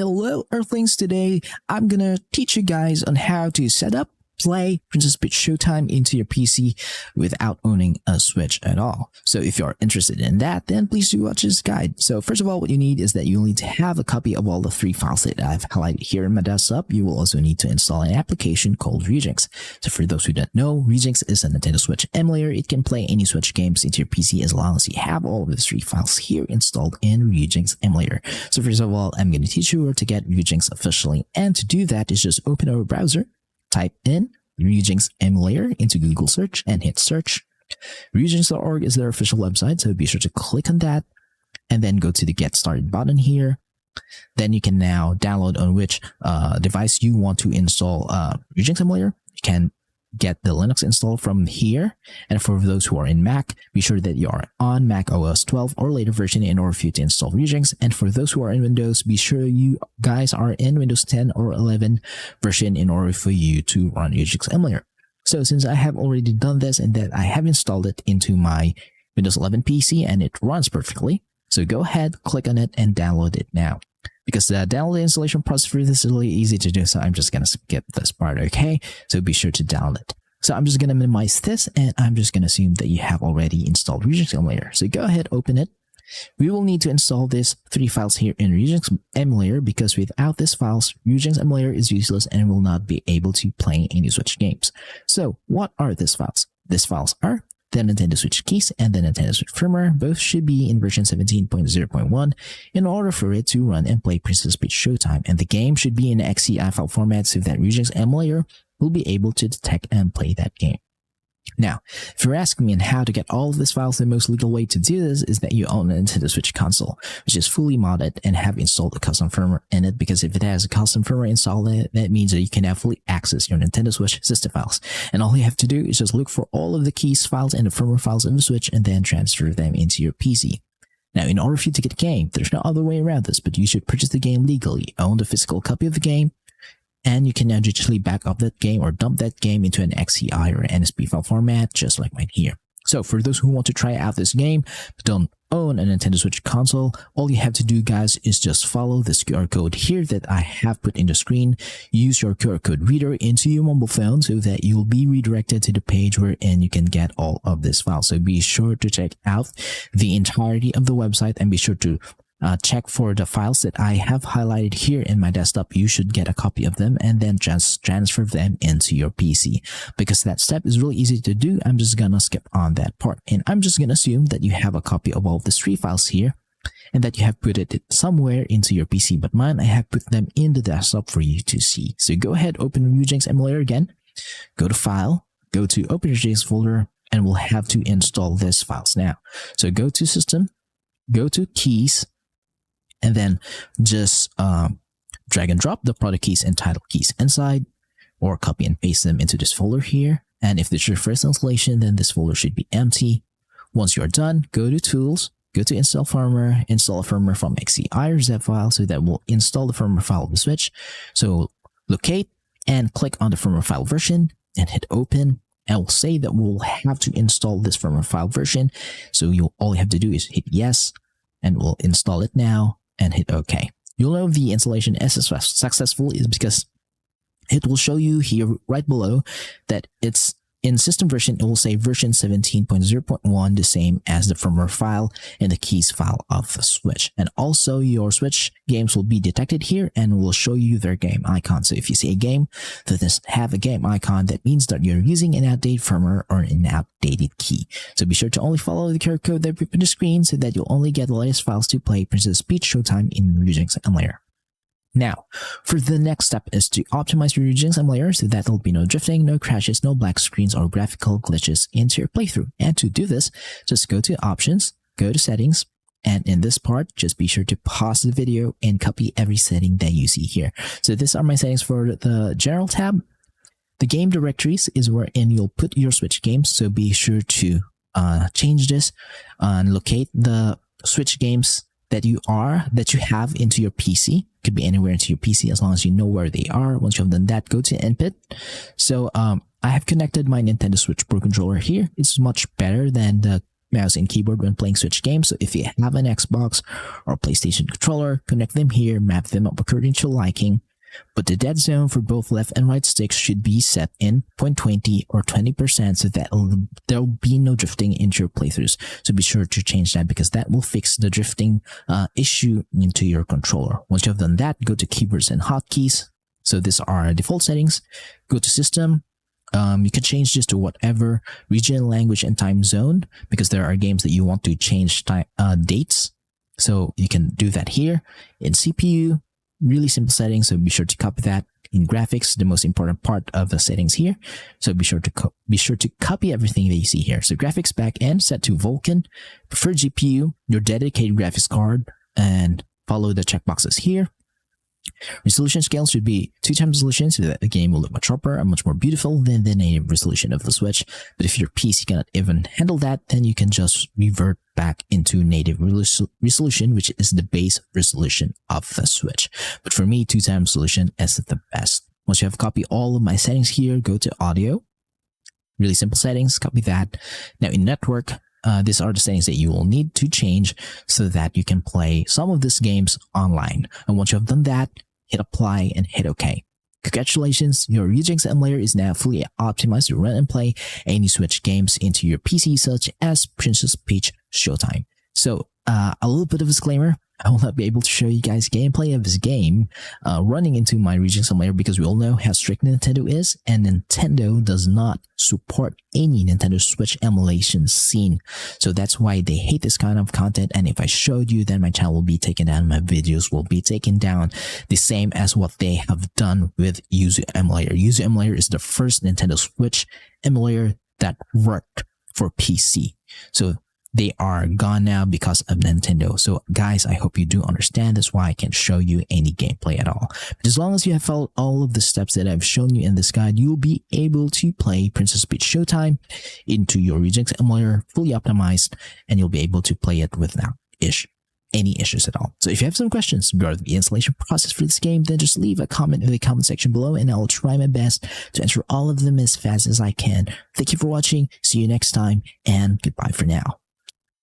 Hello Earthlings, today I'm gonna teach you guys on how to set up, play Princess Peach Showtime into your PC without owning a Switch at all. So if you're interested in that, then please do watch this guide. So first of all, what you need is that you'll need to have a copy of all the 3 files that I've highlighted here in my desktop. You will also need to install an application called Ryujinx. So for those who don't know, Ryujinx is a Nintendo Switch emulator. It can play any Switch games into your PC as long as you have all of the 3 files here installed in Ryujinx Emulator. So first of all, I'm going to teach you where to get Ryujinx officially. And to do that is just open our browser, type in Ryujinx Emulator into Google search and hit search. Ryujinx.org is their official website, so be sure to click on that and then go to the Get Started button here. Then you can now download on which device you want to install Ryujinx Emulator. You can get the Linux install from here, and for those who are in Mac, be sure that you are on Mac OS 12 or later version in order for you to install Ryujinx. And for those who are in Windows, be sure you guys are in Windows 10 or 11 version in order for you to run Ryujinx Emulator. So since I have already done this and that I have installed it into my Windows 11 PC and it runs perfectly, so go ahead, click on it and download it now. Because the download installation process for this is really easy to do, so I'm just going to skip this part, okay? So be sure to download it. So I'm just going to minimize this, and I'm just going to assume that you have already installed Ryujinx Emulator. So go ahead, open it. We will need to install these 3 files here in Ryujinx Emulator, because without these files, Ryujinx Emulator is useless and will not be able to play any Switch games. So what are these files? These files are the Nintendo Switch keys and the Nintendo Switch firmware. Both should be in version 17.0.1 in order for it to run and play Princess Peach Showtime, and the game should be in XCI file format so that Ryujinx Emulator will be able to detect and play that game. Now, if you're asking me on how to get all of these files, the most legal way to do this is that you own a Nintendo Switch console, which is fully modded and have installed a custom firmware in it, because if it has a custom firmware installed in it, that means that you can now fully access your Nintendo Switch system files. And all you have to do is just look for all of the keys files and the firmware files in the Switch and then transfer them into your PC. Now, in order for you to get the game, there's no other way around this, but you should purchase the game legally, own the physical copy of the game, and you can now digitally back up that game or dump that game into an XCI or an NSP file format, just like mine here. So for those who want to try out this game but don't own a Nintendo Switch console, all you have to do, guys, is just follow this QR code here that I have put in the screen. Use your QR code reader into your mobile phone so that you'll be redirected to the page wherein you can get all of this file. So be sure to check out the entirety of the website and be sure to check for the files that I have highlighted here in my desktop. You should get a copy of them and then just transfer them into your PC. Because that step is really easy to do, I'm just gonna skip on that part. And I'm just gonna assume that you have a copy of all of the 3 files here and that you have put it somewhere into your PC. But mine, I have put them in the desktop for you to see. So go ahead, open Ryujinx Emulator again, go to File, go to OpenGL folder, and we'll have to install these files now. So go to System, go to Keys, and then just drag and drop the product keys and title keys inside, or copy and paste them into this folder here. And if this is your first installation, then this folder should be empty. Once you're done, go to Tools, go to Install Firmware, install a firmware from XCI or zip file, so that will install the firmware file of the Switch. So locate and click on the firmware file version and hit Open. And we'll say that we'll have to install this firmware file version. So all you have to do is hit yes, and we'll install it now and hit OK. You'll know the installation is successful is because it will show you here right below that it's in system version. It will say version 17.0.1, the same as the firmware file and the keys file of the Switch. And also your Switch games will be detected here and will show you their game icon. So if you see a game that doesn't have a game icon, that means that you're using an outdated firmware or an outdated key. So be sure to only follow the QR code that we put on the screen so that you'll only get the latest files to play Princess Peach Showtime in Ryujinx Emulator. Now, for the next step is to optimize your Ryujinx Emulator so that there'll be no drifting, no crashes, no black screens, or graphical glitches into your playthrough. And to do this, just go to Options, go to Settings, and in this part, just be sure to pause the video and copy every setting that you see here. So these are my settings for the General tab. The Game Directories is wherein you'll put your Switch games, so be sure to change this and locate the Switch games that you have into your PC. Could be anywhere into your PC as long as you know where they are. Once you have done that, go to Input. So I have connected my Nintendo Switch Pro Controller here. It's much better than the mouse and keyboard when playing Switch games. So if you have an Xbox or PlayStation controller, connect them here, map them up according to your liking. But the dead zone for both left and right sticks should be set in 0.20 or 20% so that there'll be no drifting into your playthroughs. So be sure to change that because that will fix the drifting issue into your controller. Once you have done that, go to keyboards and hotkeys. So these are default settings. Go to system. You can change this to whatever region, language, and time zone because there are games that you want to change dates. So you can do that here in CPU. Really simple settings, so be sure to copy that. In graphics, the most important part of the settings here, so be sure to copy everything that you see here. So graphics backend set to Vulkan, preferred GPU, your dedicated graphics card, and follow the checkboxes here. Resolution scale should be 2x resolution so that the game will look much sharper and much more beautiful than the native resolution of the Switch. But if your PC cannot even handle that, then you can just revert back into native resolution, which is the base resolution of the Switch. But for me, 2x resolution is the best. Once you have copied all of my settings here, go to audio. Really simple settings, copy that. Now in network, these are the settings that you will need to change so that you can play some of these games online. And once you have done that, hit apply and hit OK. Congratulations, your Ryujinx Emulator is now fully optimized to run and play any Switch games into your PC such as Princess Peach Showtime. So a little bit of a disclaimer, I will not be able to show you guys gameplay of this game running into my Ryujinx Emulator because we all know how strict Nintendo is, and Nintendo does not support any Nintendo Switch emulation scene. So that's why they hate this kind of content, and if I showed you, then my channel will be taken down, my videos will be taken down, the same as what they have done with Yuzu Emulator. Yuzu Emulator is the first Nintendo Switch emulator that worked for PC. So they are gone now because of Nintendo. So guys, I hope you do understand this, why I can't show you any gameplay at all. But as long as you have followed all of the steps that I've shown you in this guide, you'll be able to play Princess Peach Showtime into your Ryujinx Emulator fully optimized, and you'll be able to play it without any issues at all. So if you have some questions regarding the installation process for this game, then just leave a comment in the comment section below and I'll try my best to answer all of them as fast as I can. Thank you for watching, see you next time, and goodbye for now.